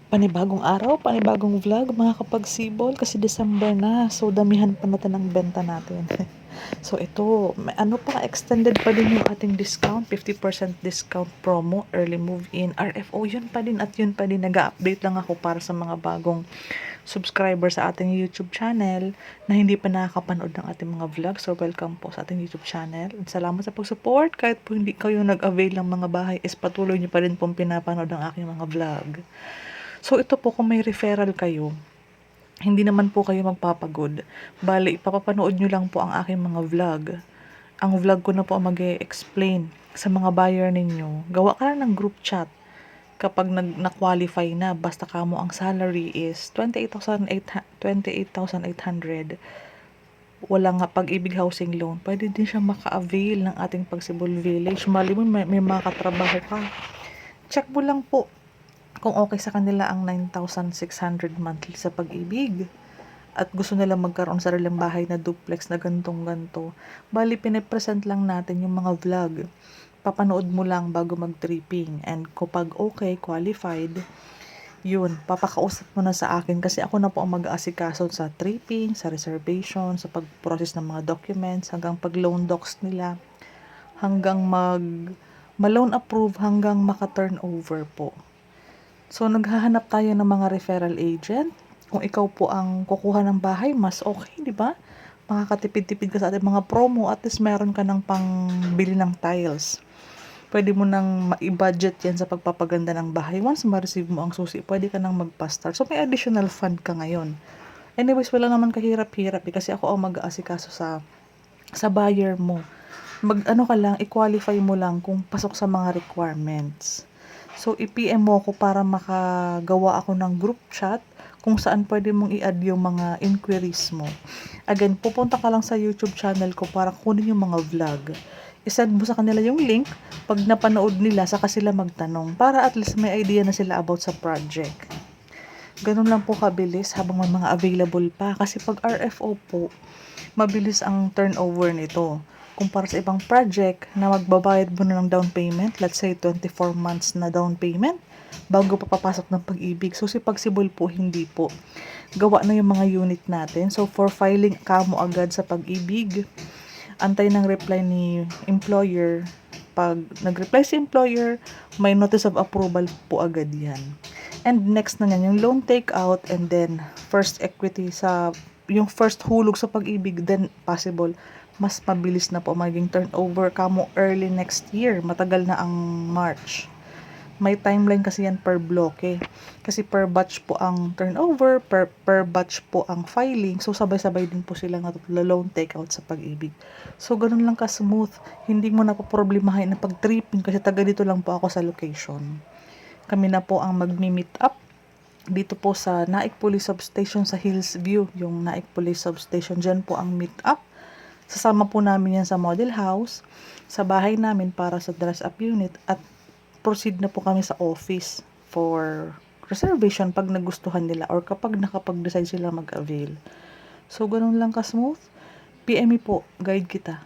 Panibagong araw, panibagong vlog mga kapagsibol kasi December na. So damihan pa natin ang benta natin. So ito, may ano pa, extended pa din yung ating discount, 50% discount promo, early move-in, RFO, yun pa din at yun pa din. Nag-update lang ako para sa mga bagong subscriber sa ating YouTube channel na hindi pa nakakapanood ng ating mga vlog. So welcome po sa ating YouTube channel. Salamat sa pag-support. Kahit po hindi kayo nag-avail ng mga bahay, is patuloy nyo pa rin pong pinapanood ang aking mga vlog. So ito po, kung may referral kayo, hindi naman po kayo magpapagod. Bale, ipapapanood nyo lang po ang aking mga vlog. Ang vlog ko na po mag-e-explain sa mga buyer ninyo. Gawa ka lang ng group chat kapag na-qualify na. Basta kamo ang salary is 28,800. Wala nga pag-ibig housing loan. Pwede din siya maka-avail ng ating Pagsibol Village. Mali mo, may mga katrabaho ka. Check mo lang po kung okay sa kanila ang 9,600 monthly sa Pag-ibig at gusto nila magkaroon sa sariling bahay na duplex na gantong-ganto, bali pinipresent lang natin yung mga vlog. Papanood mo lang bago mag-tripping, and kapag okay, qualified, yun, papakausap mo na sa akin kasi ako na po ang mag-aasikaso sa tripping, sa reservation, sa pag-process ng mga documents, hanggang pag-loan docs nila, hanggang ma-loan approve, hanggang maka-turnover po. So, naghahanap tayo ng mga referral agent. Kung ikaw po ang kukuha ng bahay, mas okay, di ba? Makakatipid-tipid ka sa ating mga promo, at least meron ka ng pangbili ng tiles. Pwede mo nang ma-budget yan sa pagpapaganda ng bahay. Once ma-receive mo ang susi, pwede ka nang magpa-start. So, may additional fund ka ngayon. Anyways, wala naman kahirap-hirap kasi ako ang mag-aasikaso sa buyer mo. Ano ka lang, i-qualify mo lang kung pasok sa mga requirements. So, i-PM mo ako para makagawa ako ng group chat kung saan pwede mong i-add yung mga inquiries mo. Again, pupunta ka lang sa YouTube channel ko para kunin yung mga vlog. I-send mo sa kanila yung link. Pag napanood nila, saka sila magtanong para at least may idea na sila about sa project. Ganun lang po kabilis habang may mga available pa. Kasi pag RFO po, mabilis ang turnover nito. Kumpara sa ibang project na magbabayad mo na ng down payment, let's say 24 months na down payment, bago pa papasok ng Pag-ibig. So si Pagsibol po, hindi po. Gawa na yung mga unit natin. So for filing kamo agad sa Pag-ibig, antay ng reply ni employer. Pag nag-reply si employer, may notice of approval po agad yan. And next na yan, yung loan takeout, and then first equity sa yung first hulog sa Pag-ibig, then possible mas mabilis na po maging turnover kamo early next year. Matagal na ang March. May timeline kasi yan per bloke. Kasi per batch po ang turnover, per batch po ang filing. So, sabay-sabay din po silang loan takeout sa Pag-ibig. So, ganun lang ka-smooth. Hindi mo na po problemahin na pag-tripping kasi taga dito lang po ako sa location. Kami na po ang mag-meet up dito po sa Naik Police Substation sa Hillsview. Yung Naik Police Substation, dyan po ang meet up. Sasama po namin yan sa model house, sa bahay namin para sa dress-up unit, at proceed na po kami sa office for reservation pag nagustuhan nila or kapag nakapag-decide sila mag-avail. So, ganun lang ka-smooth. PM po, guide kita.